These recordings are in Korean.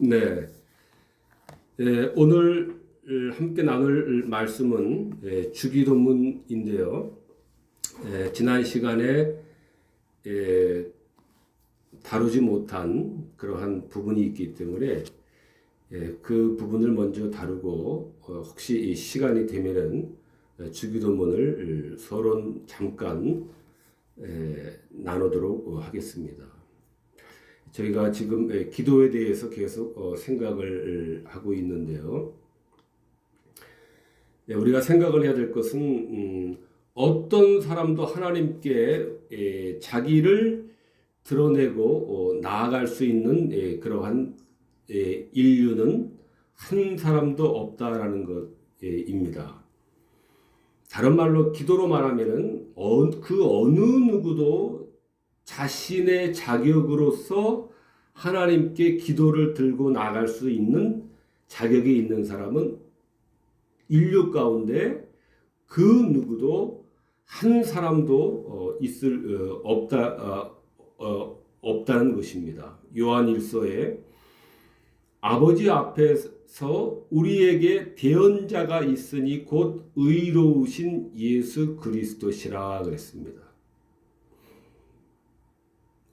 네, 오늘 함께 나눌 말씀은 주기도문인데요. 지난 시간에 다루지 못한 그러한 부분이 있기 때문에 그 부분을 먼저 다루고 혹시 이 시간이 되면은 주기도문을 서론 잠깐 나누도록 하겠습니다. 저희가 지금 기도에 대해서 계속 생각을 하고 있는데요. 우리가 생각을 해야 될 것은 어떤 사람도 하나님께 자기를 드러내고 나아갈 수 있는 그러한 인류는 한 사람도 없다라는 것입니다. 다른 말로 기도로 말하면은 그 어느 누구도 자신의 자격으로서 하나님께 기도를 들고 나갈 수 있는 자격이 있는 사람은 인류 가운데 그 누구도 한 사람도 없다는 것입니다. 요한일서에 아버지 앞에서 우리에게 대언자가 있으니 곧 의로우신 예수 그리스도시라 그랬습니다.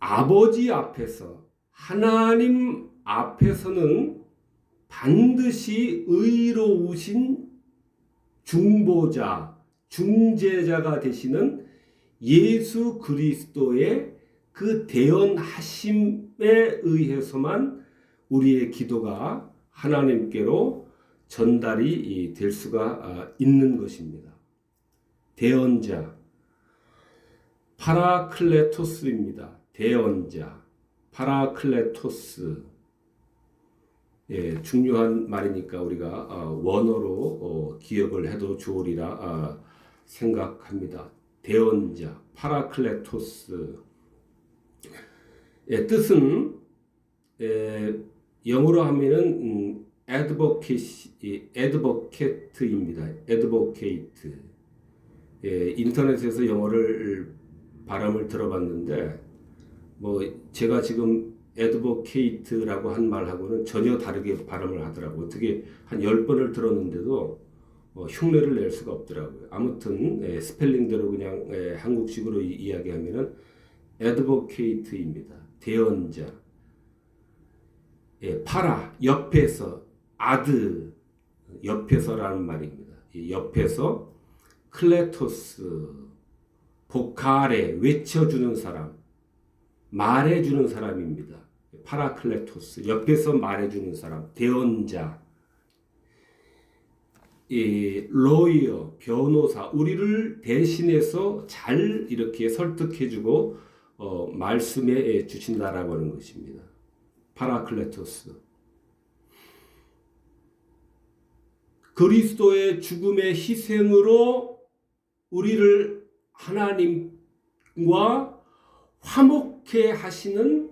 아버지 앞에서, 하나님 앞에서는 반드시 의로우신 중보자, 중재자가 되시는 예수 그리스도의 그 대언하심에 의해서만 우리의 기도가 하나님께로 전달이 될 수가 있는 것입니다. 대언자, 파라클레토스입니다. 대언자, 파라클레토스. 중요한 말이니까 우리가 원어로 기억을 해도 좋으리라 생각합니다. 대언자, 파라클레토스. 뜻은 영어로 하면은 advocate입니다. advocate. 인터넷에서 영어를 발음을 들어봤는데 제가 지금 advocate라고 한 말하고는 전혀 다르게 발음을 하더라고요. 어떻게 한 10번을 들었는데도 흉내를 낼 수가 없더라고요. 아무튼 스펠링대로 그냥 한국식으로 이야기하면은 advocate입니다. 대언자. 파라, 옆에서, 아드, 옆에서라는 말입니다. 옆에서, 클레토스, 보카레, 외쳐주는 사람, 말해주는 사람입니다. 파라클레토스, 옆에서 말해주는 사람, 대언자, 로이어, 변호사, 우리를 대신해서 잘 이렇게 설득해주고 말씀해 주신다라고 하는 것입니다. 파라클레토스. 그리스도의 죽음의 희생으로 우리를 하나님과 화목해 하시는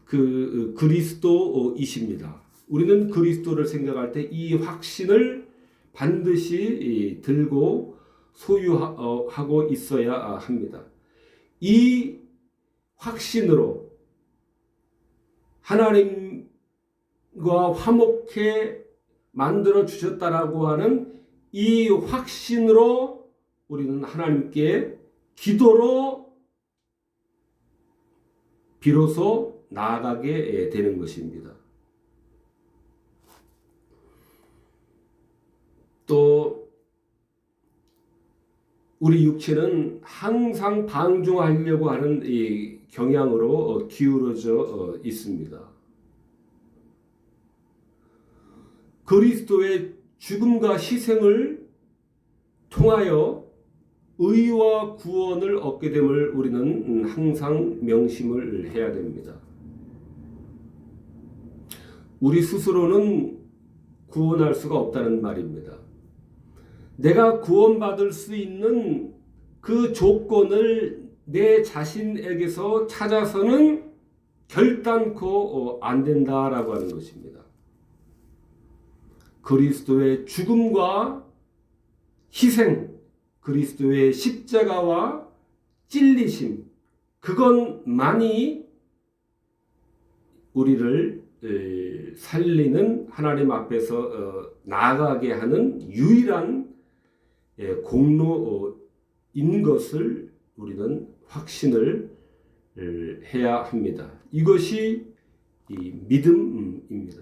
그 그리스도이십니다. 우리는 그리스도를 생각할 때 이 확신을 반드시 들고 소유하고 있어야 합니다. 이 확신으로 하나님과 화목해 만들어 주셨다라고 하는 이 확신으로 우리는 하나님께 기도로 비로소 나아가게 되는 것입니다. 또 우리 육체는 항상 방종하려고 하는 이 경향으로 기울어져 있습니다. 그리스도의 죽음과 희생을 통하여 의와 구원을 얻게 됨을 우리는 항상 명심을 해야 됩니다. 우리 스스로는 구원할 수가 없다는 말입니다. 내가 구원받을 수 있는 그 조건을 내 자신에게서 찾아서는 결단코 안 된다라고 하는 것입니다. 그리스도의 죽음과 희생, 그리스도의 십자가와 찔리심, 그것만이 우리를 살리는 하나님 앞에서 나아가게 하는 유일한 공로인 것을 우리는 확신을 해야 합니다. 이것이 이 믿음입니다.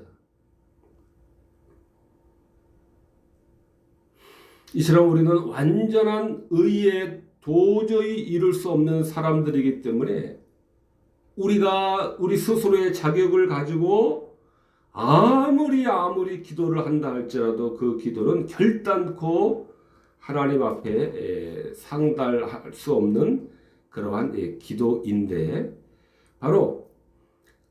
이처럼 우리는 완전한 의에 도저히 이룰 수 없는 사람들이기 때문에 우리가 우리 스스로의 자격을 가지고 아무리 기도를 한다 할지라도 그 기도는 결단코 하나님 앞에 상달할 수 없는 그러한 기도인데, 바로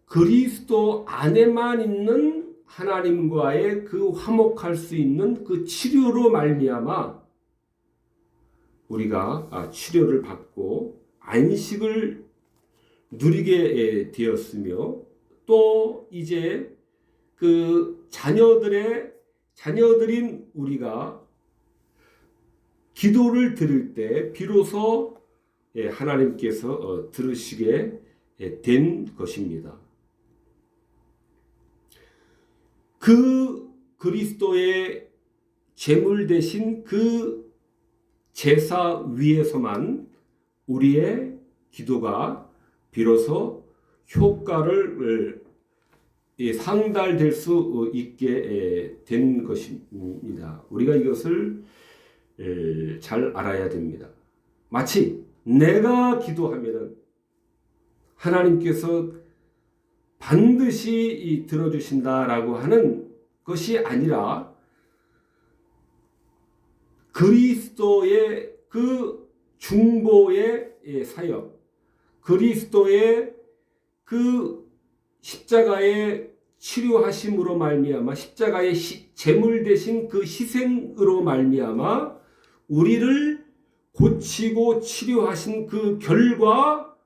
그리스도 안에만 있는 하나님과의 그 화목할 수 있는 그 치료로 말미암아 우리가 치료를 받고 안식을 누리게 되었으며, 또 이제 그 자녀들인 우리가 기도를 드릴 때 비로소 하나님께서 들으시게 된 것입니다. 그 그리스도의 제물 대신 그 제사 위에서만 우리의 기도가 비로소 효과를 상달될 수 있게 된 것입니다. 우리가 이것을 잘 알아야 됩니다. 마치 내가 기도하면 하나님께서 반드시 들어주신다라고 하는 것이 아니라, 그리스도의 그 중보의 사역, 그리스도의 그 십자가의 치료하심으로 말미암아, 십자가의 제물 대신 그 희생으로 말미암아 우리를 고치고 치료하신 그 결과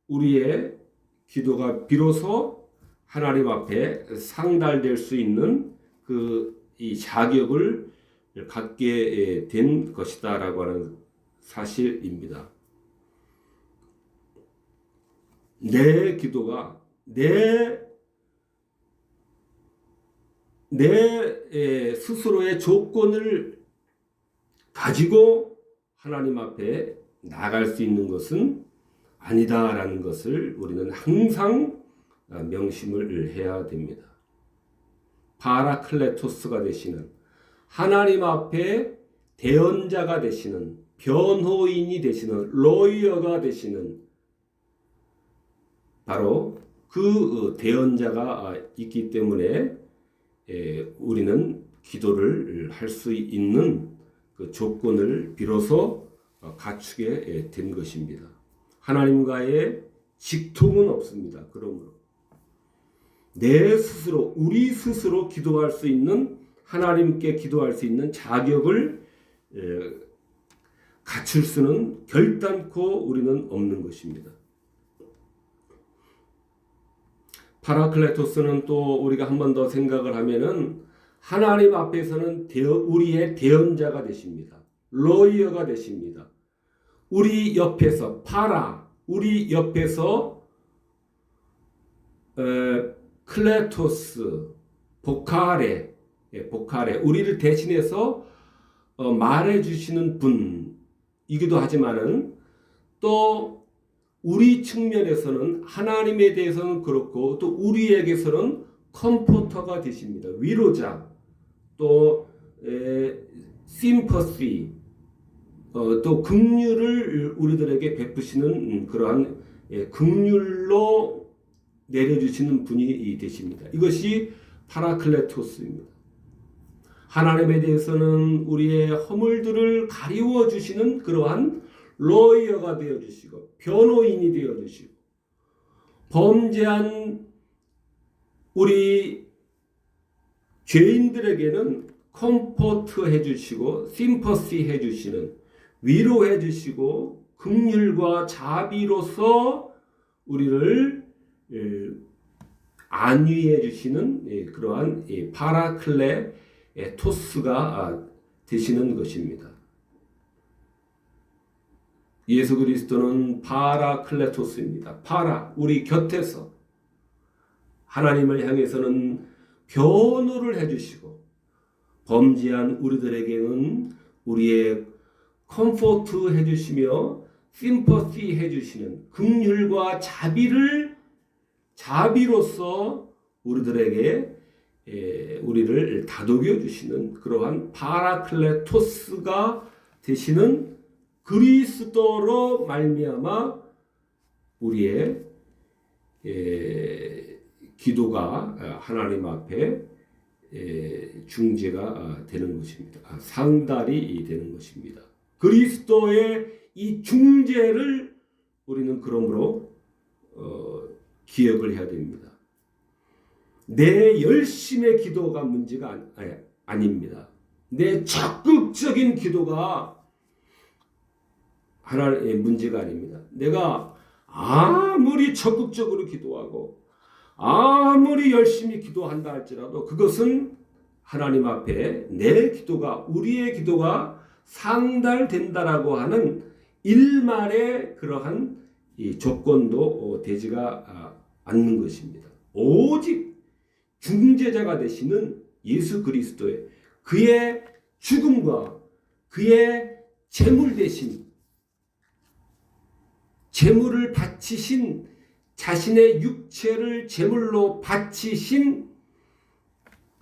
우리의 기도가 비로소 하나님 앞에 상달될 수 있는 이 자격을 갖게 된 것이다라고 하는 사실입니다. 내 기도가 내 스스로의 조건을 가지고 하나님 앞에 나갈 수 있는 것은 아니다라는 것을 우리는 항상 명심을 해야 됩니다. 파라클레토스가 되시는, 하나님 앞에 대언자가 되시는, 변호인이 되시는, 로이어가 되시는 바로 그 대언자가 있기 때문에 우리는 기도를 할 수 있는 그 조건을 비로소 갖추게 된 것입니다. 하나님과의 직통은 없습니다. 그러므로 내 스스로, 우리 스스로 기도할 수 있는, 하나님께 기도할 수 있는 자격을 갖출 수는 결단코 우리는 없는 것입니다. 파라클레토스는 또 우리가 한 번 더 생각을 하면은 하나님 앞에서는 우리의 대언자가 되십니다. 로이어가 되십니다. 우리 옆에서 우리 옆에서 클레토스, 보카레, 우리를 대신해서 말해주시는 분이기도 하지만은, 또 우리 측면에서는 하나님에 대해서는 그렇고, 또 우리에게서는 컴포터가 되십니다. 위로자, 또 심퍼시, 또 긍휼을 우리들에게 베푸시는 그러한 긍휼로 내려주시는 분이 되십니다. 이것이 파라클레토스입니다. 하나님에 대해서는 우리의 허물들을 가리워 주시는 그러한 로이어가 되어주시고, 변호인이 되어주시고, 범죄한 우리 죄인들에게는 컴포트 해주시고, 심퍼시 해주시는, 위로해 주시고, 긍휼과 자비로서 우리를 안위해 주시는 그러한 파라클레토스가 되시는 것입니다. 예수 그리스도는 파라클레토스입니다. 우리 곁에서 하나님을 향해서는 변호를 해주시고 범죄한 우리들에게는 우리의 컴포트 해주시며 심퍼시 해주시는 긍휼과 자비로서 우리들에게 우리를 다독여 주시는 그러한 파라클레토스가 되시는 그리스도로 말미암아 우리의 기도가 하나님 앞에 중재가 되는 것입니다. 상달이 되는 것입니다. 그리스도의 이 중재를 우리는 그러므로 기억을 해야 됩니다. 내 열심의 기도가 문제가 아닙니다. 내 적극적인 기도가 하나님의 문제가 아닙니다. 내가 아무리 적극적으로 기도하고 아무리 열심히 기도한다 할지라도 그것은 하나님 앞에 내 기도가 우리의 기도가 상달된다라고 하는 일말의 그러한 이 조건도 되지가 않는 것입니다. 오직 중재자가 되시는 예수 그리스도의 그의 죽음과 그의 제물 대신 제물을 바치신 자신의 육체를 제물로 바치신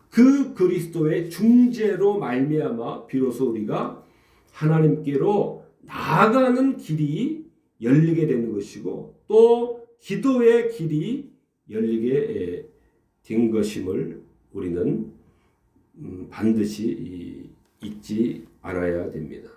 그 그리스도의 중재로 말미암아 비로소 우리가 하나님께로 나아가는 길이 열리게 되는 것이고 또 기도의 길이 열리게 된 것임을 우리는 반드시 잊지 않아야 됩니다.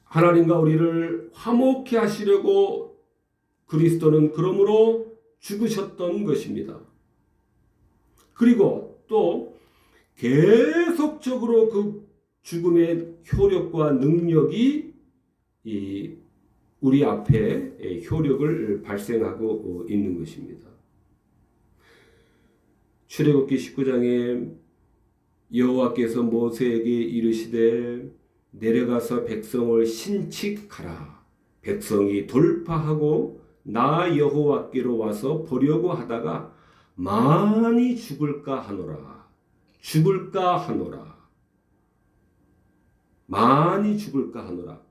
하나님과 우리를 화목케 하시려고 그리스도는 그러므로 죽으셨던 것입니다. 그리고 또 계속적으로 그 죽음의 효력과 능력이 우리 앞에 효력을 발생하고 있는 것입니다. 출애굽기 19장에 여호와께서 모세에게 이르시되 내려가서 백성을 신칙하라. 백성이 돌파하고 나 여호와께로 와서 보려고 하다가 많이 죽을까 하노라. 많이 죽을까 하노라.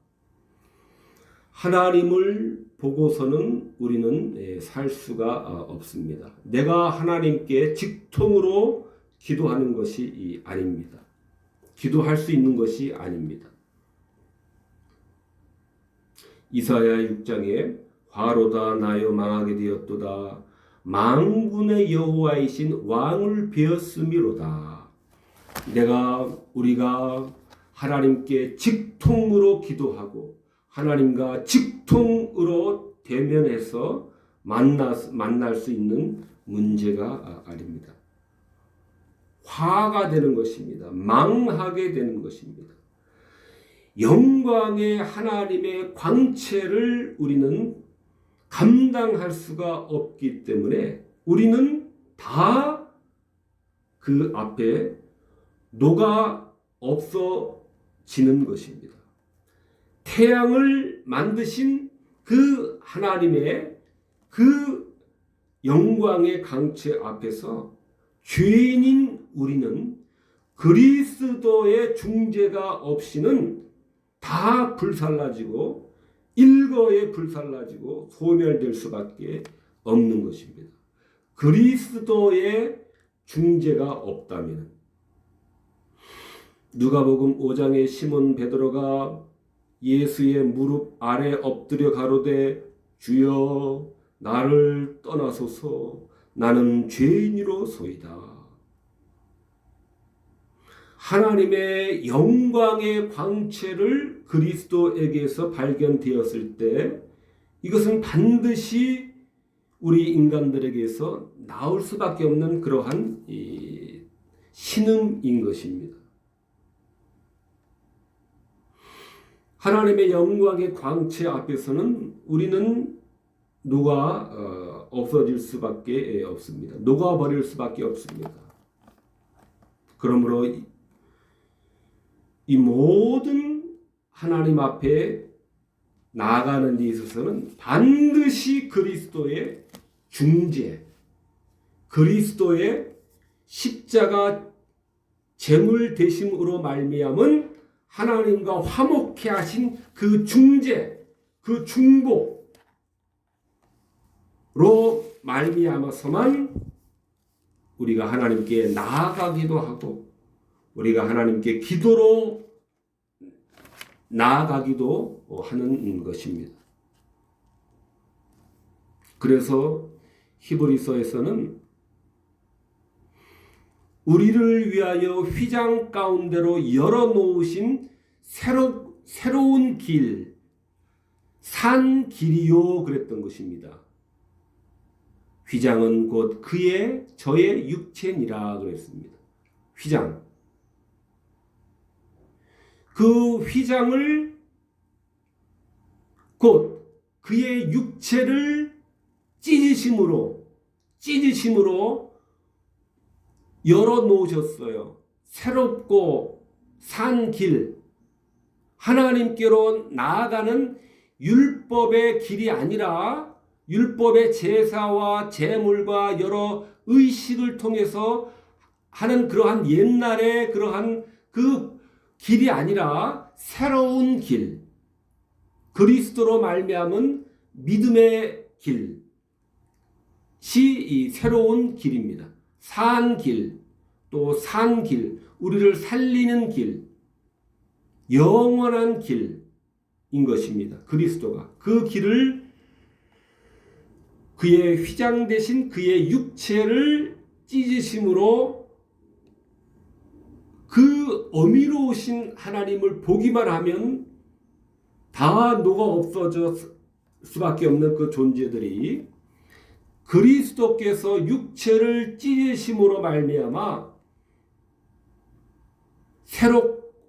하나님을 보고서는 우리는 살 수가 없습니다. 내가 하나님께 직통으로 기도하는 것이 아닙니다. 기도할 수 있는 것이 아닙니다. 이사야 6장에 화로다 나여 망하게 되었도다. 만군의 여호와이신 왕을 베었음이로다. 우리가 하나님께 직통으로 기도하고 하나님과 직통으로 대면해서 만날 수 있는 문제가 아닙니다. 화가 되는 것입니다. 망하게 되는 것입니다. 영광의 하나님의 광채를 우리는 감당할 수가 없기 때문에 우리는 다 그 앞에 녹아 없어지는 것입니다. 태양을 만드신 그 하나님의 그 영광의 광채 앞에서 죄인인 우리는 그리스도의 중재가 없이는 다 불살라지고 일거에 불살라지고 소멸될 수밖에 없는 것입니다. 그리스도의 중재가 없다면 누가복음 5장에 시몬 베드로가 예수의 무릎 아래 엎드려 가로되 주여 나를 떠나소서 나는 죄인이로소이다. 하나님의 영광의 광채를 그리스도에게서 발견되었을 때 이것은 반드시 우리 인간들에게서 나올 수밖에 없는 그러한 신음인 것입니다. 하나님의 영광의 광채 앞에서는 우리는 없어질 수밖에 없습니다. 녹아버릴 수밖에 없습니다. 그러므로 이 모든 하나님 앞에 나아가는 데 있어서는 반드시 그리스도의 중재, 그리스도의 십자가 제물 대심으로 말미암은 하나님과 화목케 하신 그 중재, 그 중보로 말미암아서만 우리가 하나님께 나아가기도 하고 우리가 하나님께 기도로 나아가기도 하는 것입니다. 그래서 히브리서에서는 우리를 위하여 휘장 가운데로 열어놓으신 새로운 길, 산 길이요 그랬던 것입니다. 휘장은 곧 저의 육체니라 그랬습니다. 휘장. 그 휘장을 곧 그의 육체를 찢으심으로 열어놓으셨어요. 새롭고 산 길, 하나님께로 나아가는 율법의 길이 아니라 율법의 제사와 제물과 여러 의식을 통해서 하는 그러한 옛날의 그러한 그 길이 아니라 새로운 길, 그리스도로 말미암은 믿음의 길이 이 새로운 길입니다. 산 길, 또 산 길, 우리를 살리는 길, 영원한 길인 것입니다. 그리스도가 그 길을 그의 휘장 대신 그의 육체를 찢으심으로 그 어미로우신 하나님을 보기만 하면 다 녹아 없어질 수밖에 없는 그 존재들이 그리스도께서 육체를 찢으심으로 말미암아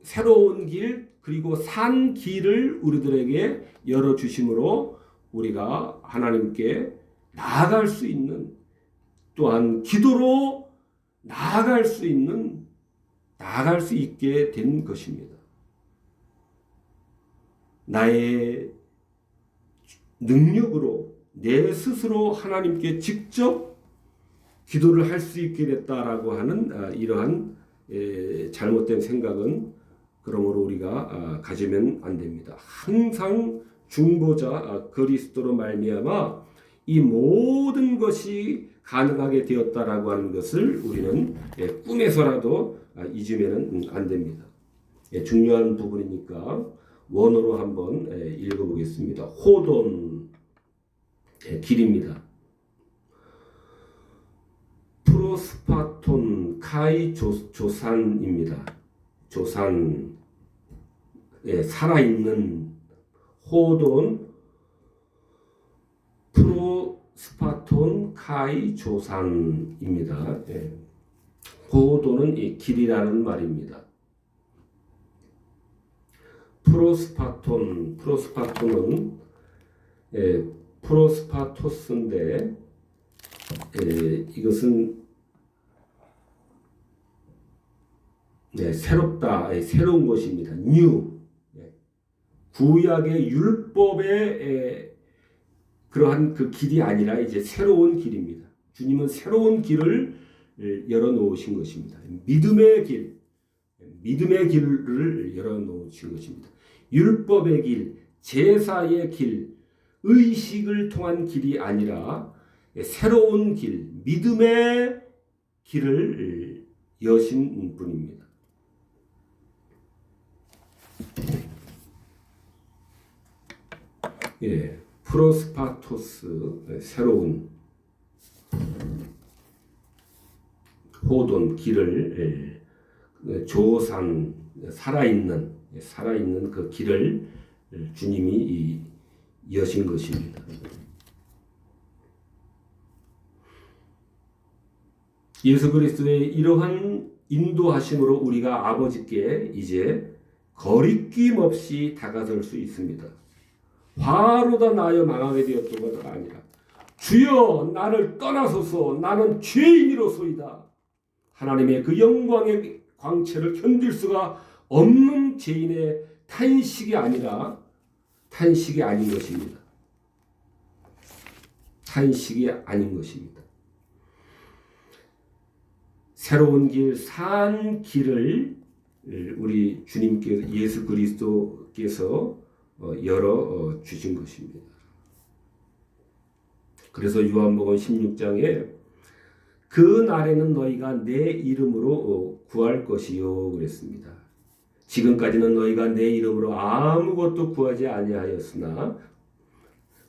새로운 길 그리고 산 길을 우리들에게 열어주심으로 우리가 하나님께 나아갈 수 있는 또한 기도로 나아갈 수 있게 된 것입니다. 나의 능력으로 내 스스로 하나님께 직접 기도를 할 수 있게 됐다라고 하는 이러한 잘못된 생각은 그러므로 우리가 가지면 안 됩니다. 항상 중보자 그리스도로 말미암아 이 모든 것이 가능하게 되었다라고 하는 것을 우리는 꿈에서라도 잊으면 안 됩니다. 중요한 부분이니까 원어로 한번 읽어보겠습니다. 호돈 길입니다. 프로스파톤 카이 조산입니다. 조산 살아있는 호돈 프로스파톤 카이 조산입니다. 호돈은 이 길이라는 말입니다. 프로스파톤은 프로스파토스인데 이것은 새롭다, 새로운 것입니다. 뉴. 구약의 율법의 그러한 그 길이 아니라 이제 새로운 길입니다. 주님은 새로운 길을 열어놓으신 것입니다. 믿음의 길을 열어놓으신 것입니다. 율법의 길, 제사의 길, 의식을 통한 길이 아니라 새로운 길, 믿음의 길을 여신 분입니다. 프로스파토스 새로운 호돈 길을 조산 살아있는 그 길을 주님이 여신 것입니다. 예수 그리스도의 이러한 인도하심으로 우리가 아버지께 이제 거리낌 없이 다가설 수 있습니다. 화로다 나여 망하게 되었다가 아니라 주여 나를 떠나소서 나는 죄인이로소이다. 하나님의 그 영광의 광채를 견딜 수가 없는 죄인의 탄식이 아니라 탄식이 아닌 것입니다. 탄식이 아닌 것입니다. 새로운 길, 산 길을 우리 주님께서 예수 그리스도께서 열어 주신 것입니다. 그래서 요한복음 16장에 그 날에는 너희가 내 이름으로 구할 것이요 그랬습니다. 지금까지는 너희가 내 이름으로 아무것도 구하지 아니하였으나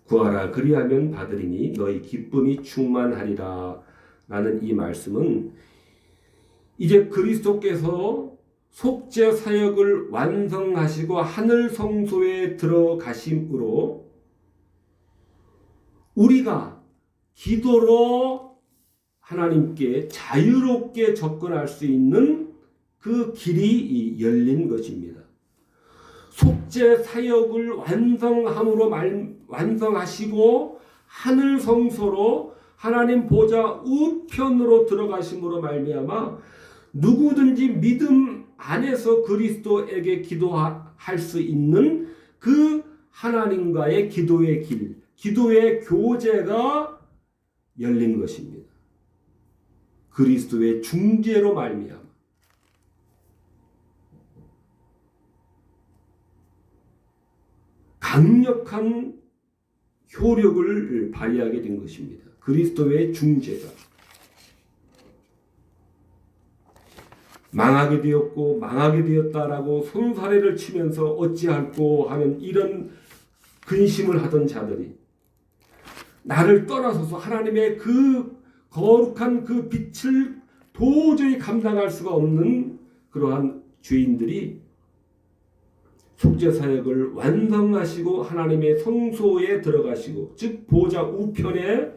구하라 그리하면 받으리니 너희 기쁨이 충만하리라 라는 이 말씀은 이제 그리스도께서 속죄 사역을 완성하시고 하늘 성소에 들어가심으로 우리가 기도로 하나님께 자유롭게 접근할 수 있는 그 길이 열린 것입니다. 속죄 사역을 완성하시고 하늘 성소로 하나님 보좌 우편으로 들어가심으로 말미암아 누구든지 믿음 안에서 그리스도에게 기도할 수 있는 그 하나님과의 기도의 길, 기도의 교제가 열린 것입니다. 그리스도의 중재로 말미암아 강력한 효력을 발휘하게 된 것입니다. 그리스도의 중재가 망하게 되었고 망하게 되었다라고 손사래를 치면서 어찌할꼬 하는 이런 근심을 하던 자들이 나를 떠나서서 하나님의 그 거룩한 그 빛을 도저히 감당할 수가 없는 그러한 죄인들이 속죄 사역을 완성하시고 하나님의 성소에 들어가시고 즉 보좌 우편에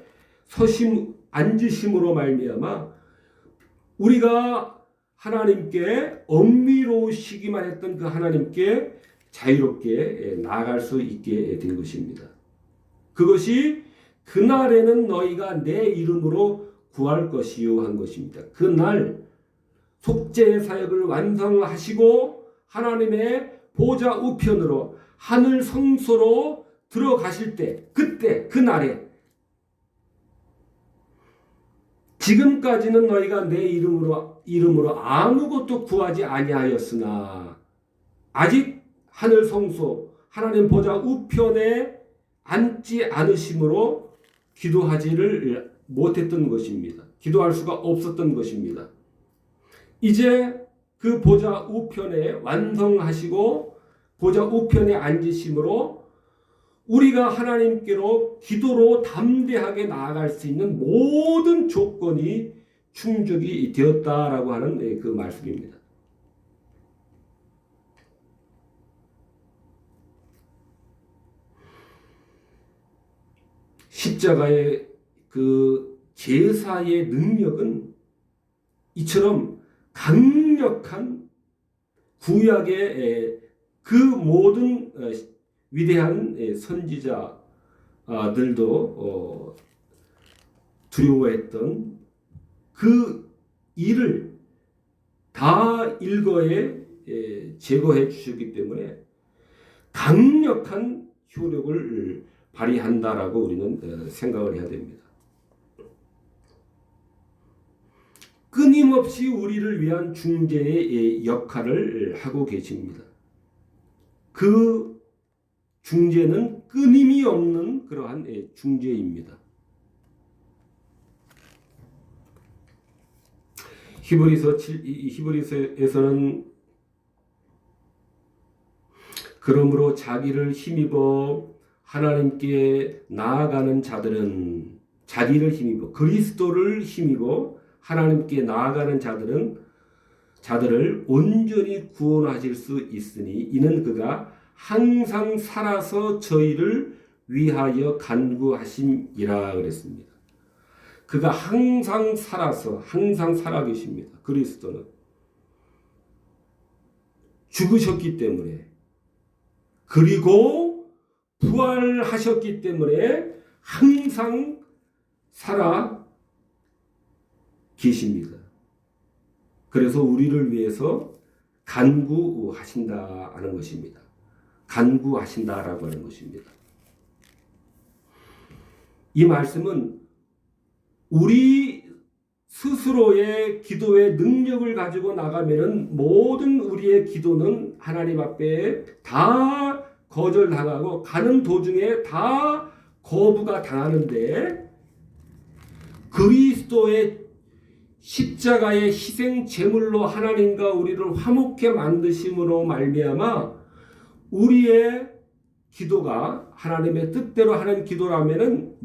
앉으심으로 말미암아 우리가 하나님께 엄밀로우시기만 했던 그 하나님께 자유롭게 나아갈 수 있게 된 것입니다. 그것이 그날에는 너희가 내 이름으로 구할 것이요 한 것입니다. 그날 속죄 사역을 완성하시고 하나님의 보좌 우편으로 하늘 성소로 들어가실 때 그때 그날에 지금까지는 너희가 내 이름으로 아무것도 구하지 아니하였으나 아직 하늘 성소 하나님 보좌 우편에 앉지 않으심으로 기도하지를 못했던 것입니다. 기도할 수가 없었던 것입니다. 이제 그 보좌 우편에 완성하시고 보좌 우편에 앉으심으로 우리가 하나님께로 기도로 담대하게 나아갈 수 있는 모든 조건이 충족이 되었다라고 하는 그 말씀입니다. 십자가의 그 제사의 능력은 이처럼 강력한 구약의 그 모든 위대한 선지자들도 두려워했던 그 일을 다 일거에 제거해 주셨기 때문에 강력한 효력을 발휘한다라고 우리는 생각을 해야 됩니다. 끊임없이 우리를 위한 중재의 역할을 하고 계십니다. 그 중재는 끊임이 없는 그러한 중재입니다. 히브리서에서는 그러므로 자기를 힘입어 하나님께 나아가는 자들은 자기를 힘입어 그리스도를 힘입어 하나님께 나아가는 자들을 온전히 구원하실 수 있으니 이는 그가 항상 살아서 저희를 위하여 간구하심이라 그랬습니다. 그가 항상 살아계십니다. 그리스도는 죽으셨기 때문에 그리고 부활하셨기 때문에 항상 살아 계십니다. 그래서 우리를 위해서 간구하신다는 것입니다. 간구하신다라고 하는 것입니다. 이 말씀은 우리 스스로의 기도의 능력을 가지고 나가면은 모든 우리의 기도는 하나님 앞에 다 거절당하고 가는 도중에 다 거부가 당하는데, 그리스도의 십자가의 희생 제물로 하나님과 우리를 화목케 만드심으로 말미암아 우리의 기도가 하나님의 뜻대로 하는 기도라면은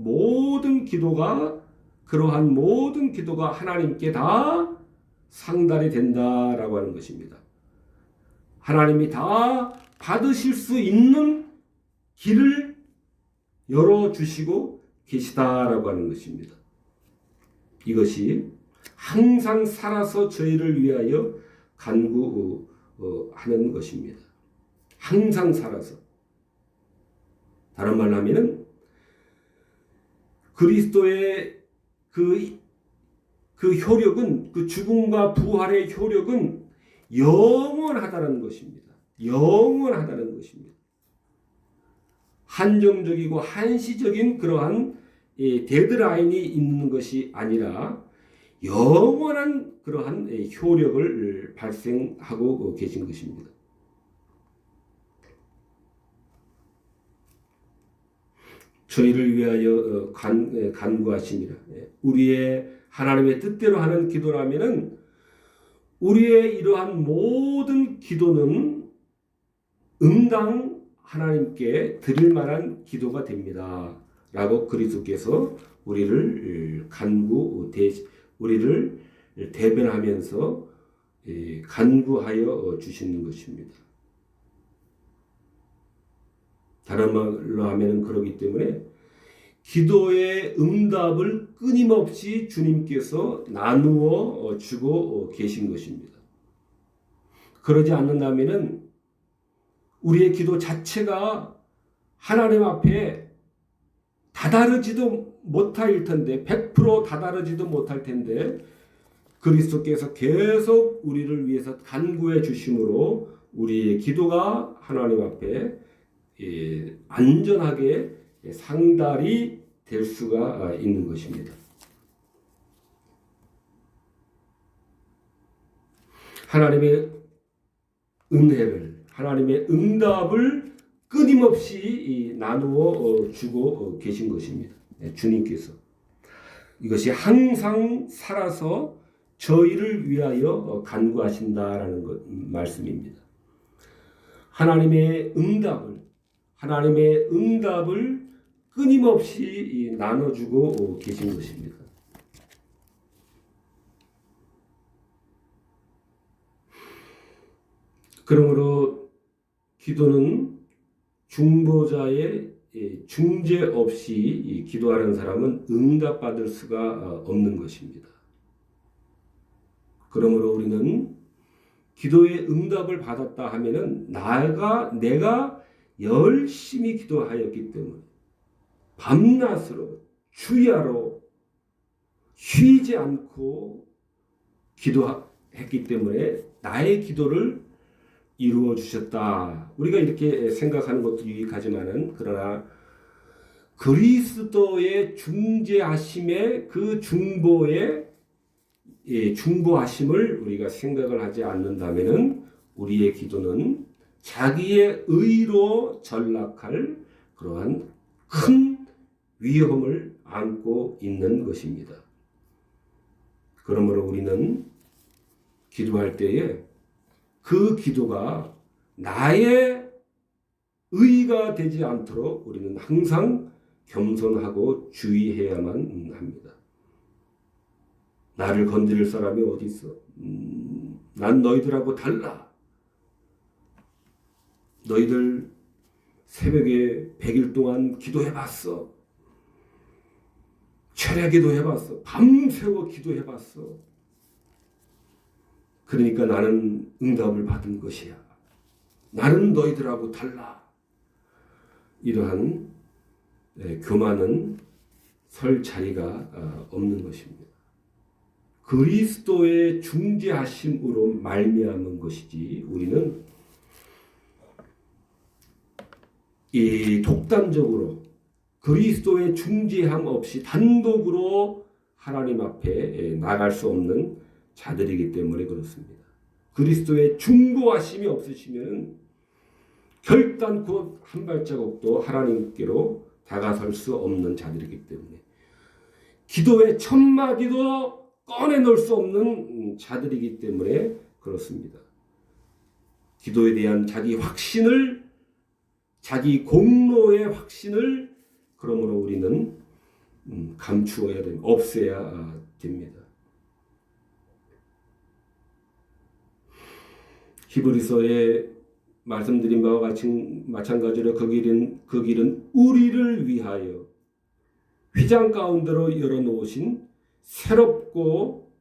그러한 모든 기도가 하나님께 다 상달이 된다라고 하는 것입니다. 하나님이 다 받으실 수 있는 길을 열어주시고 계시다라고 하는 것입니다. 이것이 항상 살아서 저희를 위하여 간구하는 것입니다. 항상 살아서. 다른 말로 하면은 그리스도의 그 효력은, 그 죽음과 부활의 효력은 영원하다는 것입니다. 영원하다는 것입니다. 한정적이고 한시적인 그러한 데드라인이 있는 것이 아니라 영원한 그러한 효력을 발생하고 계신 것입니다. 저희를 위하여 간구하시니라. 우리의 하나님의 뜻대로 하는 기도라면은 우리의 이러한 모든 기도는 응당 하나님께 드릴 만한 기도가 됩니다. 라고 그리스도께서 우리를 우리를 대변하면서 간구하여 주시는 것입니다. 다른 말로 하면 그렇기 때문에 기도의 응답을 끊임없이 주님께서 나누어 주고 계신 것입니다. 그러지 않는다면은 우리의 기도 자체가 하나님 앞에 다다르지도 못할 텐데, 100% 다다르지도 못할 텐데, 그리스도께서 계속 우리를 위해서 간구해 주심으로 우리의 기도가 하나님 앞에 안전하게 상달이 될 수가 있는 것입니다. 하나님의 은혜를, 하나님의 응답을 끊임없이 나누어 주고 계신 것입니다. 주님께서 이것이 항상 살아서 저희를 위하여 간구하신다라는 말씀입니다. 하나님의 응답을 끊임없이 나눠주고 계신 것입니다. 그러므로 기도는 중보자의 중재 없이 기도하는 사람은 응답받을 수가 없는 것입니다. 그러므로 우리는 기도의 응답을 받았다 하면은 내가 열심히 기도하였기 때문에, 밤낮으로 주야로 쉬지 않고 기도했기 때문에 나의 기도를 이루어 주셨다. 우리가 이렇게 생각하는 것도 유익하지만은, 그러나 그리스도의 중재하심의 그 중보하심을 우리가 생각을 하지 않는다면은 우리의 기도는 자기의 의로 전락할 그러한 큰 위험을 안고 있는 것입니다. 그러므로 우리는 기도할 때에 그 기도가 나의 의가 되지 않도록 우리는 항상 겸손하고 주의해야만 합니다. 나를 건드릴 사람이 어디 있어? 난 너희들하고 달라. 너희들 새벽에 100일 동안 기도해봤어. 철야 기도해봤어. 밤새워 기도해봤어. 그러니까 나는 응답을 받은 것이야. 나는 너희들하고 달라. 이러한 교만은 설 자리가 없는 것입니다. 그리스도의 중재하심으로 말미암은 것이지, 우리는 이 독단적으로 그리스도의 중재함 없이 단독으로 하나님 앞에 나갈 수 없는 자들이기 때문에 그렇습니다. 그리스도의 중보하심이 없으시면 결단코 한 발자국도 하나님께로 다가설 수 없는 자들이기 때문에 기도의 첫 마디도 꺼내놓을 수 없는 자들이기 때문에 그렇습니다. 기도에 대한 자기 확신을, 자기 공로의 확신을 그러므로 우리는 감추어야 됩니다. 없애야 됩니다. 히브리서에 말씀드린 바와 같이 마찬가지로 그 길은 우리를 위하여 휘장 가운데로 열어놓으신 새롭고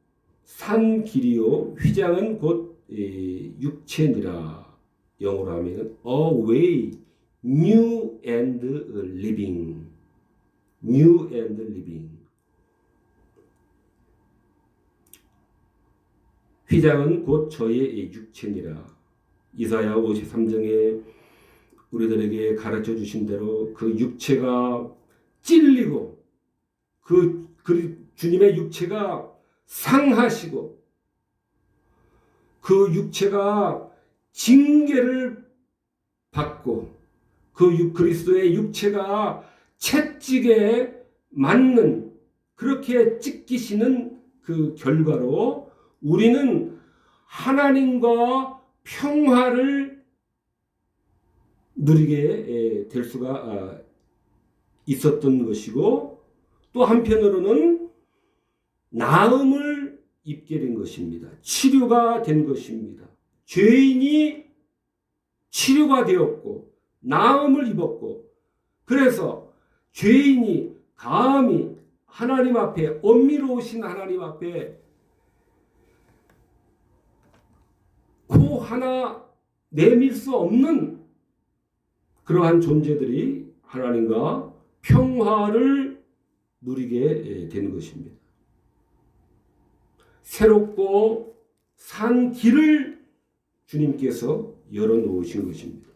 산 길이요, 휘장은 곧 육체니라. 영어로 하면 a way new and living. new and living. 휘장은 곧 저의 육체니라. 이사야 53장에 우리들에게 가르쳐 주신 대로 그 육체가 찔리고 그 주님의 육체가 상하시고 그 육체가 징계를 받고 그 그리스도의 육체가 채찍에 맞는 그렇게 찢기시는 그 결과로 우리는 하나님과 평화를 누리게 될 수가 있었던 것이고 또 한편으로는 나음을 입게 된 것입니다. 치료가 된 것입니다. 죄인이 치료가 되었고 나음을 입었고 그래서 죄인이 감히 하나님 앞에 엄밀로우신 하나님 앞에 코 하나 내밀 수 없는 그러한 존재들이 하나님과 평화를 누리게 된 것입니다. 새롭고 산 길을 주님께서 열어놓으신 것입니다.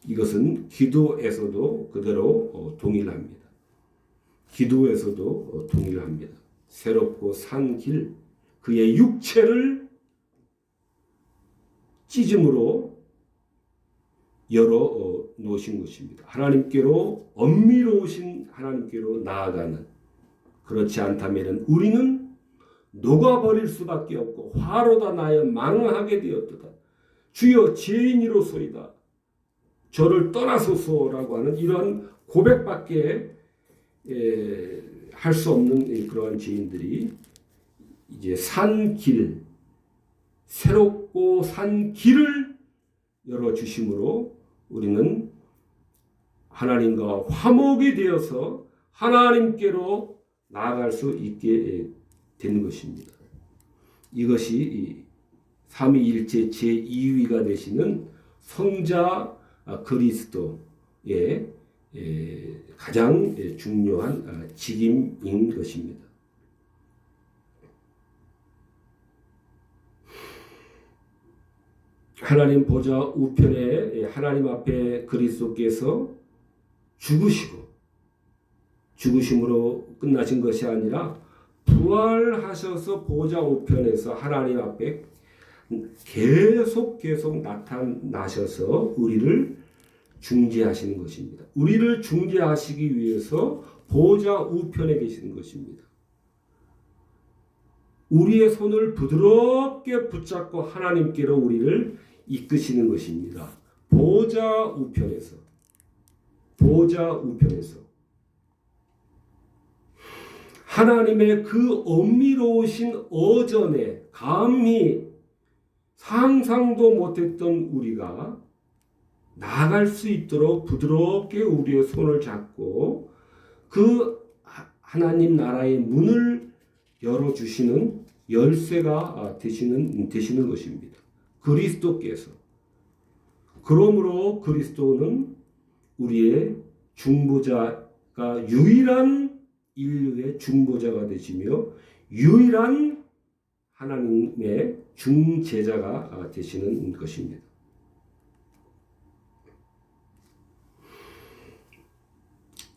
이것은 기도에서도 그대로 동일합니다. 기도에서도 동일합니다. 새롭고 산 길, 그의 육체를 찢음으로 열어 놓으신 것입니다. 하나님께로 엄밀로우신 하나님께로 나아가는, 그렇지 않다면 우리는 녹아버릴 수밖에 없고 화로다 나여 망하게 되었도다. 주여 죄인이로소이다. 저를 떠나소서라고 하는 이러한 고백밖에 할 수 없는 그러한 죄인들이 이제 산 길, 새롭고 산 길을 열어주심으로 우리는 하나님과 화목이 되어서 하나님께로 나아갈 수 있게 되는 것입니다. 이것이 삼위일체 제2위가 되시는 성자 그리스도의 가장 중요한 직임인 것입니다. 하나님 보좌 우편에 하나님 앞에 그리스도께서 죽으심으로 끝나신 것이 아니라 부활하셔서 보좌 우편에서 하나님 앞에 계속 나타나셔서 우리를 중재하시는 것입니다. 우리를 중재하시기 위해서 보좌 우편에 계시는 것입니다. 우리의 손을 부드럽게 붙잡고 하나님께로 우리를 이끄시는 것입니다. 보좌 우편에서 하나님의 그 엄밀로우신 어전에 감히 상상도 못했던 우리가 나아갈 수 있도록 부드럽게 우리의 손을 잡고 그 하나님 나라의 문을 열어주시는 열쇠가 되시는 것입니다. 그리스도께서. 그러므로 그리스도는 우리의 중보자가 유일한 인류의 중보자가 되시며 유일한 하나님의 중재자가 되시는 것입니다.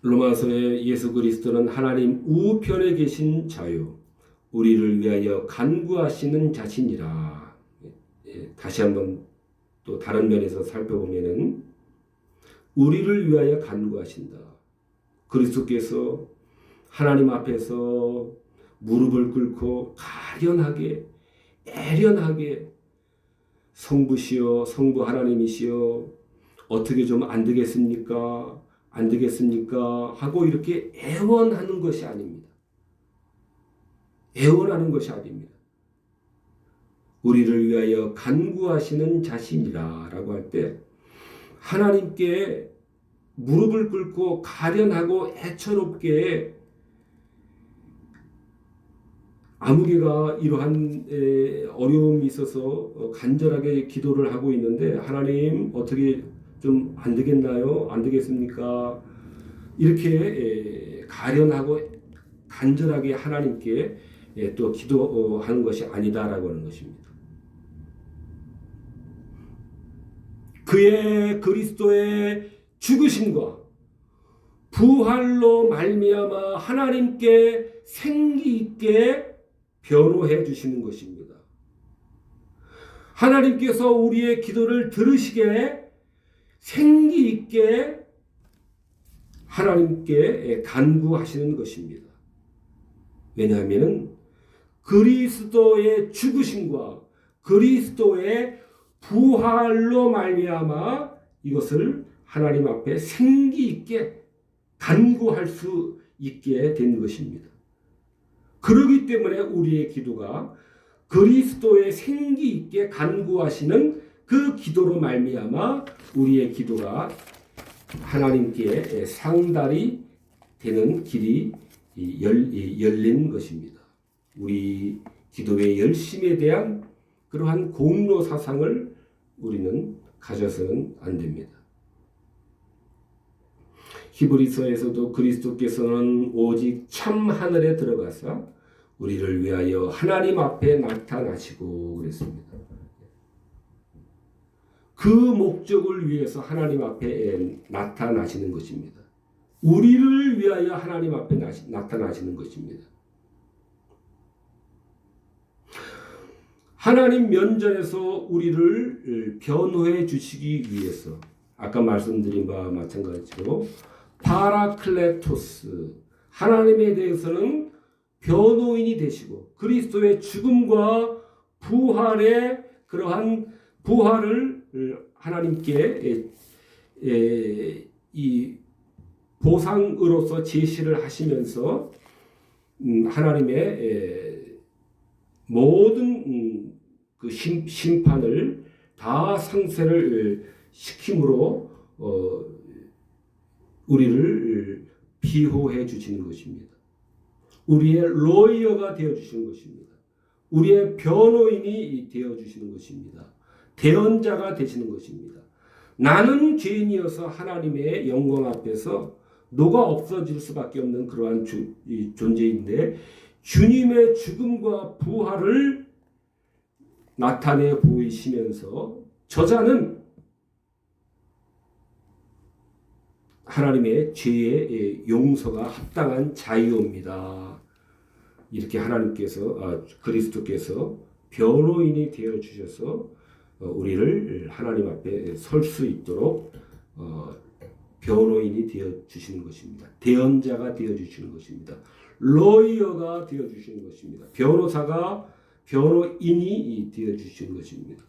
로마서의 예수 그리스도는 하나님 우편에 계신 자요 우리를 위하여 간구하시는 자신이라. 다시 한번 또 다른 면에서 살펴보면은 우리를 위하여 간구하신다. 그리스도께서 하나님 앞에서 무릎을 꿇고 가련하게 애련하게 성부시여 성부 하나님이시여 어떻게 좀 안 되겠습니까? 안 되겠습니까? 하고 이렇게 애원하는 것이 아닙니다. 애원하는 것이 아닙니다. 우리를 위하여 간구하시는 자신이라 라고 할 때 하나님께 무릎을 꿇고 가련하고 애처롭게 아무개가 이러한 어려움이 있어서 간절하게 기도를 하고 있는데 하나님 어떻게 좀 안 되겠나요? 안 되겠습니까? 이렇게 가련하고 간절하게 하나님께 또 기도하는 것이 아니다라고 하는 것입니다. 그의 그리스도의 죽으심과 부활로 말미암아 하나님께 생기 있게 변호해 주시는 것입니다. 하나님께서 우리의 기도를 들으시게 생기 있게 하나님께 간구하시는 것입니다. 왜냐하면 그리스도의 죽으심과 그리스도의 부활로 말미암아 이것을 하나님 앞에 생기 있게 간구할 수 있게 된 것입니다. 그렇기 때문에 우리의 기도가 그리스도의 생기 있게 간구하시는 그 기도로 말미암아 우리의 기도가 하나님께 상달이 되는 길이 열린 것입니다. 우리 기도의 열심에 대한 그러한 공로 사상을 우리는 가져서는 안 됩니다. 히브리서에서도 그리스도께서는 오직 참 하늘에 들어가사 우리를 위하여 하나님 앞에 나타나시고 그랬습니다. 그 목적을 위해서 하나님 앞에 나타나시는 것입니다. 우리를 위하여 하나님 앞에 나타나시는 것입니다. 하나님 면전에서 우리를 변호해 주시기 위해서 아까 말씀드린 바와 마찬가지로 파라클레토스 하나님에 대해서는 변호인이 되시고 그리스도의 죽음과 부활의 그러한 부활을 하나님께 이 보상으로서 제시를 하시면서 하나님의 모든 그 심판을 다 상쇄를 시킴으로 우리를 비호해 주시는 것입니다. 우리의 로이어가 되어 주시는 것입니다. 우리의 변호인이 되어 주시는 것입니다. 대언자가 되시는 것입니다. 나는 죄인이어서 하나님의 영광 앞에서 녹아 없어질 수밖에 없는 그러한 존재인데 주님의 죽음과 부활을 나타내 보이시면서 저자는 하나님의 죄의 용서가 합당한 자유입니다. 이렇게 하나님께서 그리스도께서 변호인이 되어 주셔서 우리를 하나님 앞에 설 수 있도록 변호인이 되어 주시는 것입니다. 대언자가 되어 주시는 것입니다. 로이어가 되어 주시는 것입니다. 변호사가 변호인이 되어 주시는 것입니다.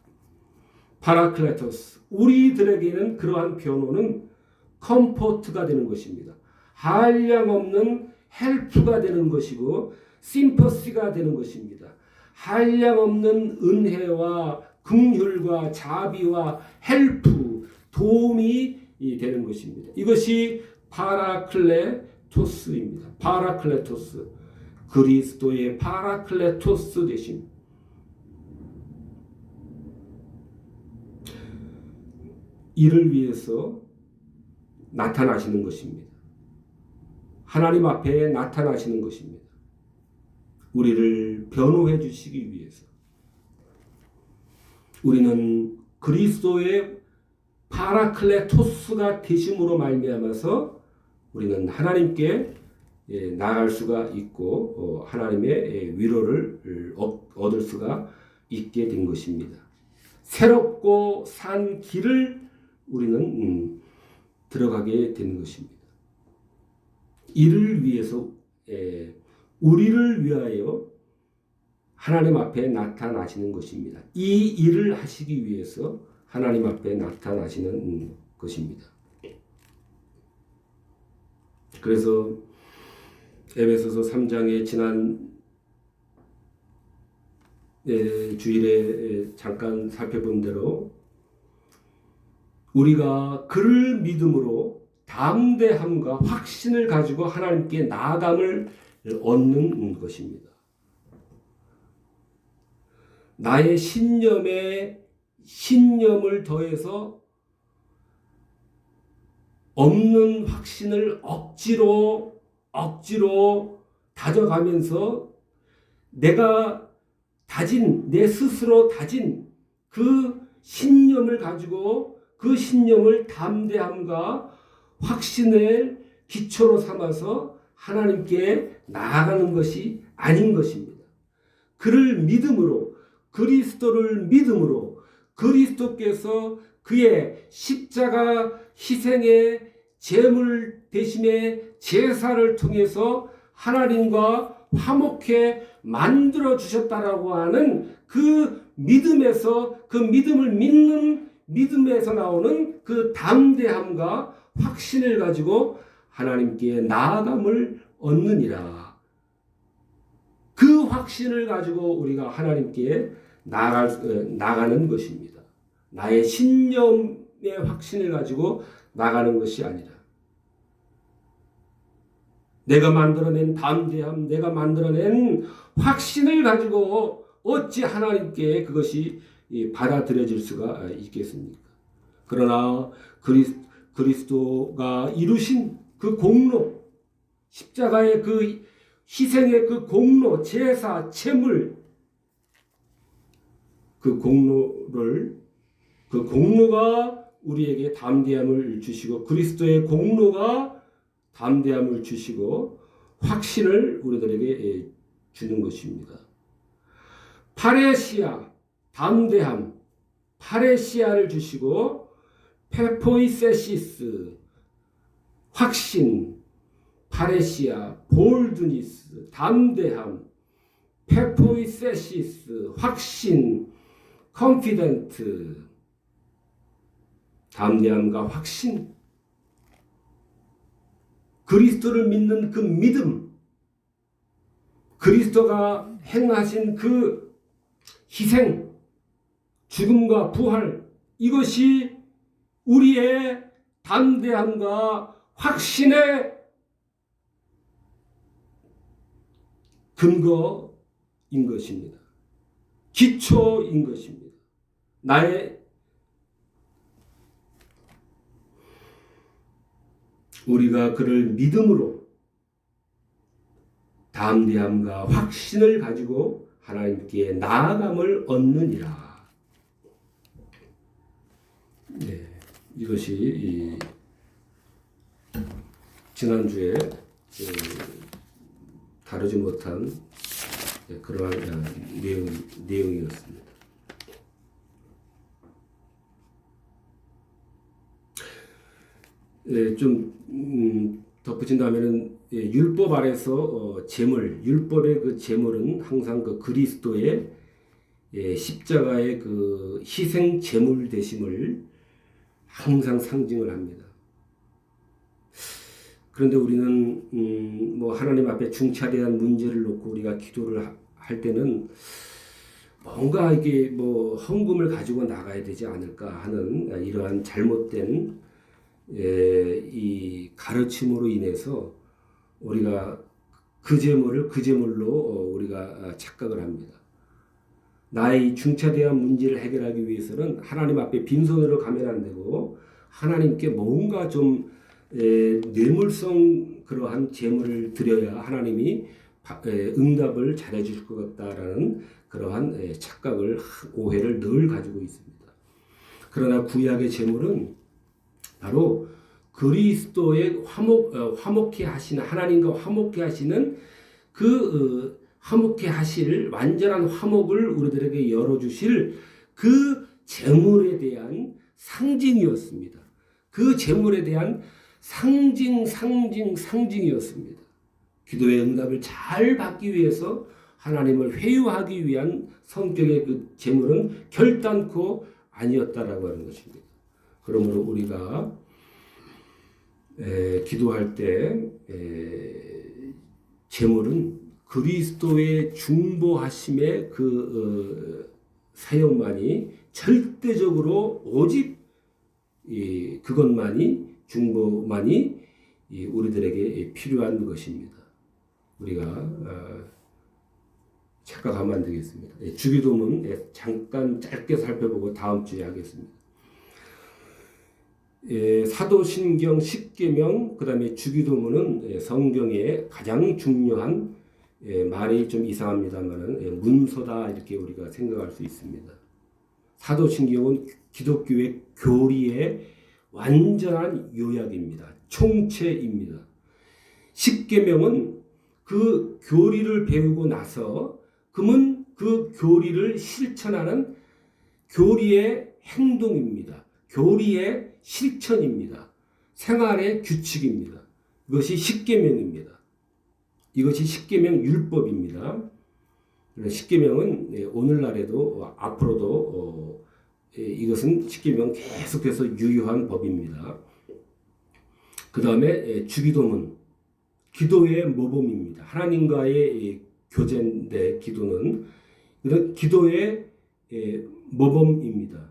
파라클레토스 우리들에게는 그러한 변호는 컴포트가 되는 것입니다. 한량없는 헬프가 되는 것이고 심퍼시가 되는 것입니다. 한량없는 은혜와 긍휼과 자비와 헬프 도움이 되는 것입니다. 이것이 파라클레토스입니다. 파라클레토스 그리스도의 파라클레토스 되심. 이를 위해서 나타나시는 것입니다. 하나님 앞에 나타나시는 것입니다. 우리를 변호해 주시기 위해서. 우리는 그리스도의 파라클레토스가 되심으로 말미암아서 우리는 하나님께 나아갈 수가 있고 하나님의 위로를 얻을 수가 있게 된 것입니다. 새롭고 산 길을 우리는 들어가게 된 것입니다. 이를 위해서 우리를 위하여 하나님 앞에 나타나시는 것입니다. 이 일을 하시기 위해서 하나님 앞에 나타나시는 것입니다. 그래서 에베소서 3장의 지난 주일에 잠깐 살펴본 대로 우리가 그를 믿음으로 담대함과 확신을 가지고 하나님께 나아감을 얻는 것입니다. 나의 신념에 신념을 더해서 없는 확신을 억지로 다져가면서 내가 내 스스로 다진 그 신념을 가지고 그 신념을 담대함과 확신을 기초로 삼아서 하나님께 나아가는 것이 아닌 것입니다. 그를 믿음으로, 그리스도를 믿음으로, 그리스도께서 그의 십자가 희생의 제물 대심의 제사를 통해서 하나님과 화목해 만들어 주셨다라고 하는 그 믿음에서, 그 믿음을 믿는 믿음에서 나오는 그 담대함과 확신을 가지고 하나님께 나아감을 얻느니라. 그 확신을 가지고 우리가 하나님께 나가는 것입니다. 나의 신념의 확신을 가지고 나가는 것이 아니라 내가 만들어낸 담대함, 내가 만들어낸 확신을 가지고 어찌 하나님께 그것이 받아들여질 수가 있겠습니까? 그러나 그리스도가 이루신 그 공로, 십자가의 그 희생의 그 공로, 제사, 제물, 그 공로가 우리에게 담대함을 주시고, 그리스도의 공로가 담대함을 주시고 확신을 우리들에게 주는 것입니다. 파레시아, 담대함, 파레시아를 주시고 페포이세시스, 확신, 파레시아, 볼드니스, 담대함, 페포이세시스, 확신, 컨피던트, 담대함과 확신, 그리스도를 믿는 그 믿음, 그리스도가 행하신 그 희생, 죽음과 부활, 이것이 우리의 담대함과 확신의 근거인 것입니다. 기초인 것입니다. 우리가 그를 믿음으로 담대함과 확신을 가지고 하나님께 나아감을 얻느니라. 네, 이것이 지난주에 다루지 못한 그러한 내용이었습니다. 좀 덧붙인다면은 율법 아래서 율법의 그 제물은 항상 그 그리스도의 십자가의 그 희생 제물 되심을 항상 상징을 합니다. 그런데 우리는 뭐 하나님 앞에 중차대한 문제를 놓고 우리가 기도를 할 때는 뭔가 이게 뭐 헌금을 가지고 나가야 되지 않을까 하는 이러한 잘못된 이 가르침으로 인해서 우리가 그 제물을 그 제물로 우리가 착각을 합니다. 나의 중차대한 문제를 해결하기 위해서는 하나님 앞에 빈손으로 가면 안 되고 하나님께 뭔가 좀 뇌물성 그러한 제물을 드려야 하나님이 응답을 잘해 주실 것 같다라는 그러한 착각을, 오해를 늘 가지고 있습니다. 그러나 구약의 제물은 바로 그리스도의 화목해 하시는 하나님과 화목해 하시는 화목해 하실 완전한 화목을 우리들에게 열어주실 그 재물에 대한 상징이었습니다. 그 재물에 대한 상징이었습니다. 기도의 응답을 잘 받기 위해서 하나님을 회유하기 위한 성격의 그 재물은 결단코 아니었다라고 하는 것입니다. 그러므로 우리가 기도할 때 재물은 그리스도의 중보하심의 사역만이 절대적으로 오직 그것만이 중보만이 우리들에게 필요한 것입니다. 우리가 착각하면 안 되겠습니다. 주기도문 잠깐 짧게 살펴보고 다음 주에 하겠습니다. 사도신경 10계명 그다음에 주기도문은 성경의 가장 중요한 말이 좀 이상합니다만은 문서다 이렇게 우리가 생각할 수 있습니다. 사도신경은 기독교의 교리의 완전한 요약입니다. 총체입니다. 10계명은 그 교리를 배우고 나서 그러면 그 교리를 실천하는 교리의 행동입니다. 교리의 실천입니다. 생활의 규칙입니다. 이것이 10계명입니다. 이것이 10계명 율법입니다. 10계명은 오늘날에도 앞으로도 이것은 10계명 계속해서 유효한 법입니다. 그 다음에 주기도문, 기도의 모범입니다. 하나님과의 교제인데 기도는 기도의 모범입니다.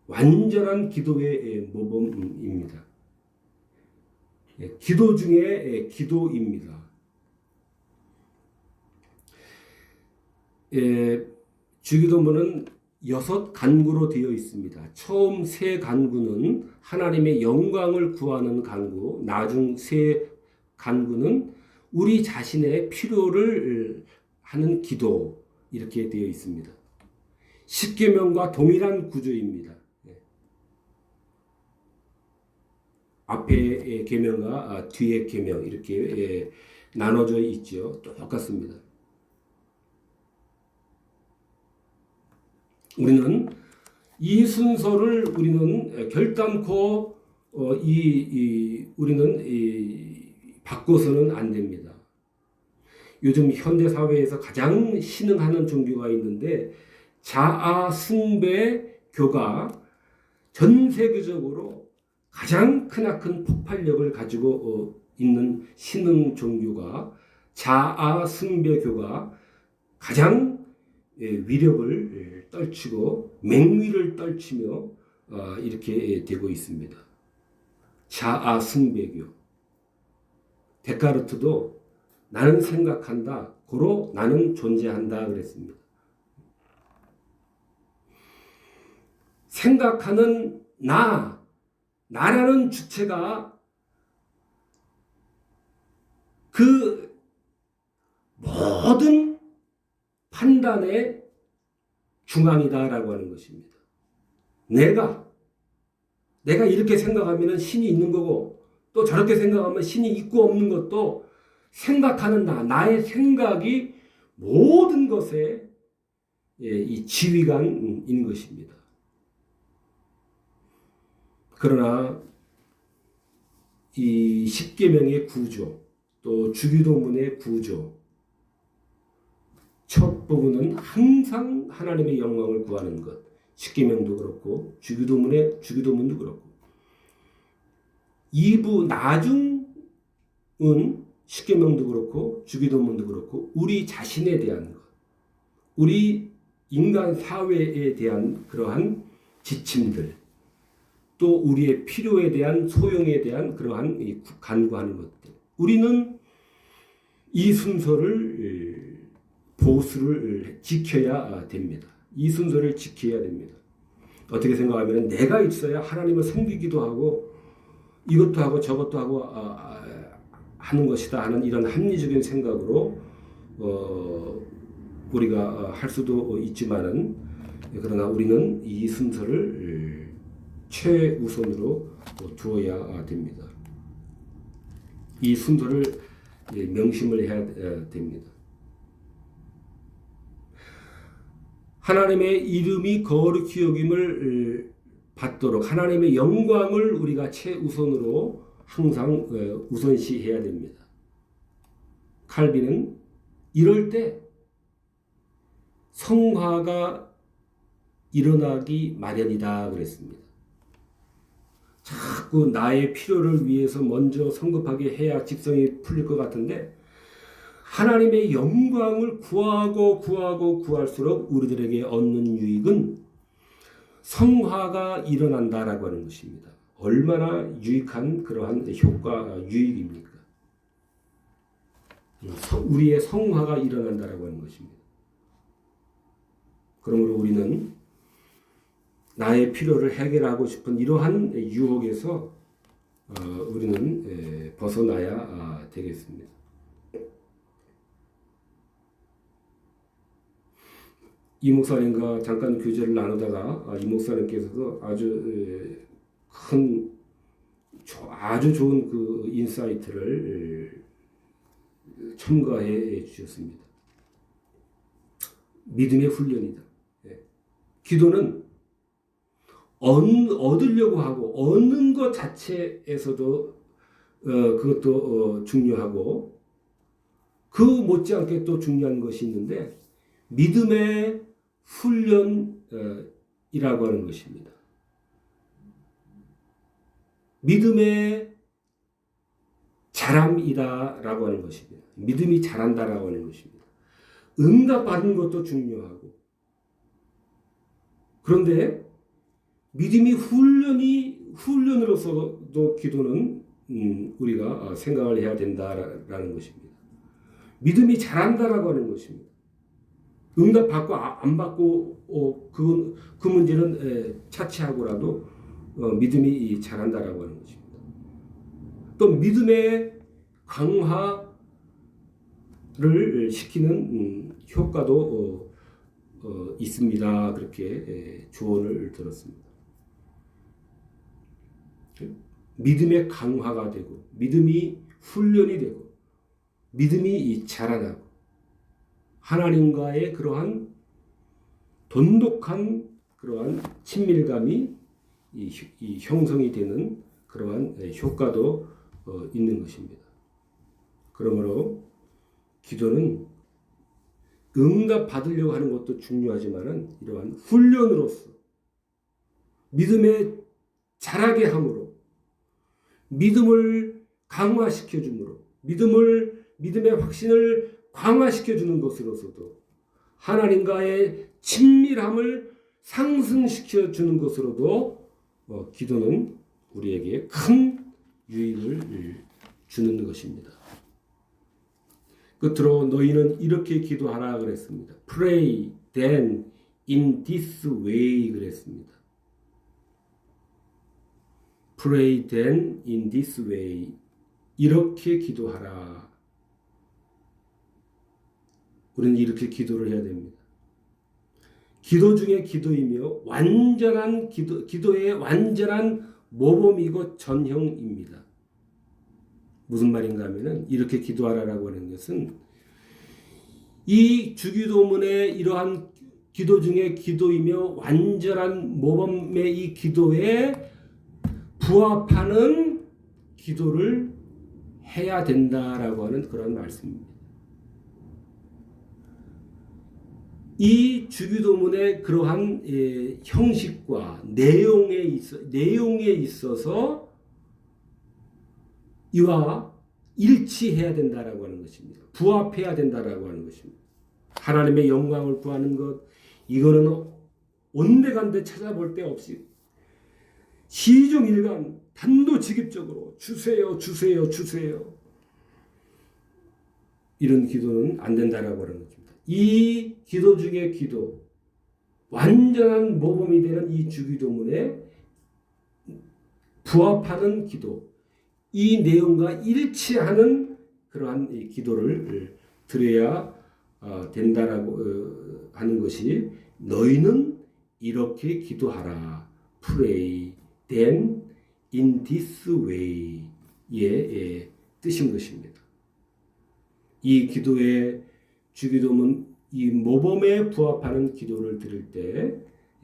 완전한 기도의 모범입니다. 기도 중에 기도입니다. 주기도문은 6간구로 되어 있습니다. 처음 3간구는 하나님의 영광을 구하는 간구, 나중 3간구는 우리 자신의 필요를 하는 기도 이렇게 되어 있습니다. 10계명과 동일한 구조입니다. 앞에 계명과 뒤에 계명 이렇게 나눠져 있죠. 똑같습니다. 우리는 이 순서를 결단코 우리는 바꿔서는 안 됩니다. 요즘 현대 사회에서 가장 신흥하는 종교가 있는데 자아 숭배교가 전 세계적으로 가장 크나큰 폭발력을 가지고 있는 신흥 종교가 자아 숭배교가 가장 위력을 떨치고 맹위를 떨치며 이렇게 되고 있습니다. 자아 숭배교. 데카르트도 나는 생각한다, 고로 나는 존재한다 그랬습니다. 생각하는 나라는 주체가 그 모든 판단의 중앙이다라고 하는 것입니다. 내가 이렇게 생각하면 신이 있는 거고 또 저렇게 생각하면 신이 있고 없는 것도 생각하는 나의 생각이 모든 것의 이 지휘관인 것입니다. 그러나 이 10계명의 구조 또 주기도문의 구조 첫 부분은 항상 하나님의 영광을 구하는 것 10계명도 그렇고 주기도문도 그렇고 2부 나중은 10계명도 그렇고 주기도문도 그렇고 우리 자신에 대한 것 우리 인간 사회에 대한 그러한 지침들 또 우리의 필요에 대한 소용에 대한 그러한 간구하는 것들 우리는 이 순서를 보수를 지켜야 됩니다. 이 순서를 지켜야 됩니다. 어떻게 생각하면 내가 있어야 하나님을 섬기기도 하고 이것도 하고 저것도 하고 하는 것이다 하는 이런 합리적인 생각으로 우리가 할 수도 있지만은 그러나 우리는 이 순서를 최우선으로 두어야 됩니다. 이 순서를 명심을 해야 됩니다. 하나님의 이름이 거룩히 여김을 받도록 하나님의 영광을 우리가 최우선으로 항상 우선시해야 됩니다. 칼빈은 이럴 때 성화가 일어나기 마련이다 그랬습니다. 자꾸 나의 필요를 위해서 먼저 성급하게 해야 직성이 풀릴 것 같은데 하나님의 영광을 구할수록 우리들에게 얻는 유익은 성화가 일어난다라고 하는 것입니다. 얼마나 유익한 그러한 유익입니까? 우리의 성화가 일어난다라고 하는 것입니다. 그러므로 우리는 나의 필요를 해결하고 싶은 이러한 유혹에서 우리는 벗어나야 되겠습니다. 이 목사님과 잠깐 교제를 나누다가 이 목사님께서도 아주 좋은 그 인사이트를 첨가해 주셨습니다. 믿음의 훈련이다. 기도는 얻으려고 하고 얻는 것 자체에서도 그것도 중요하고 그 못지않게 또 중요한 것이 있는데 믿음의 훈련이라고 하는 것입니다. 믿음의 자람이다라고 하는 것입니다. 믿음이 자란다라고 하는 것입니다. 응답받은 것도 중요하고 그런데 믿음이 훈련으로서도 기도는 우리가 생각을 해야 된다라는 것입니다. 믿음이 자란다라고 하는 것입니다. 응답받고 안 받고 그 문제는 차치하고라도 믿음이 자란다라고 하는 것입니다. 또 믿음의 강화를 시키는 효과도 있습니다. 그렇게 조언을 들었습니다. 믿음의 강화가 되고 믿음이 훈련이 되고 믿음이 자라나고 하나님과의 그러한 돈독한 그러한 친밀감이 이 형성이 되는 그러한 효과도 있는 것입니다. 그러므로 기도는 응답 받으려고 하는 것도 중요하지만은 이러한 훈련으로서 믿음에 자라게 함으로 믿음을 강화시켜 주므로 믿음의 확신을 강화시켜 주는 것으로서도 하나님과의 친밀함을 상승시켜 주는 것으로도 기도는 우리에게 큰 유익을 주는 것입니다. 끝으로 너희는 이렇게 기도하라 그랬습니다. Pray then in this way 그랬습니다. Pray then in this way. 이렇게 기도하라. 우리는 이렇게 기도를 해야 됩니다. 기도 중에 기도이며 완전한 기도의 완전한 모범이고 전형입니다. 무슨 말인가 하면은 이렇게 기도하라라고 하는 것은 이 주기도문의 이러한 기도 중에 기도이며 완전한 모범의 이 기도에 부합하는 기도를 해야 된다라고 하는 그런 말씀입니다. 이 주기도문의 그러한 형식과 내용에 있어서 이와 일치해야 된다라고 하는 것입니다. 부합해야 된다라고 하는 것입니다. 하나님의 영광을 구하는 것, 이거는 온데간데 찾아볼 데 없이 시종일관 단도직입적으로 주세요. 이런 기도는 안 된다라고 하는 것입니다. 이 기도 중에 기도, 완전한 모범이 되는 이 주기도문에 부합하는 기도, 이 내용과 일치하는 그러한 이 기도를 드려야 된다라고 하는 것이 너희는 이렇게 기도하라. Pray then in this way 의 뜻인 것입니다. 이 기도의 주기도문 이 모범에 부합하는 기도를 드릴 때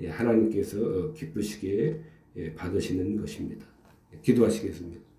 하나님께서 기쁘시게 받으시는 것입니다. 기도하시겠습니다.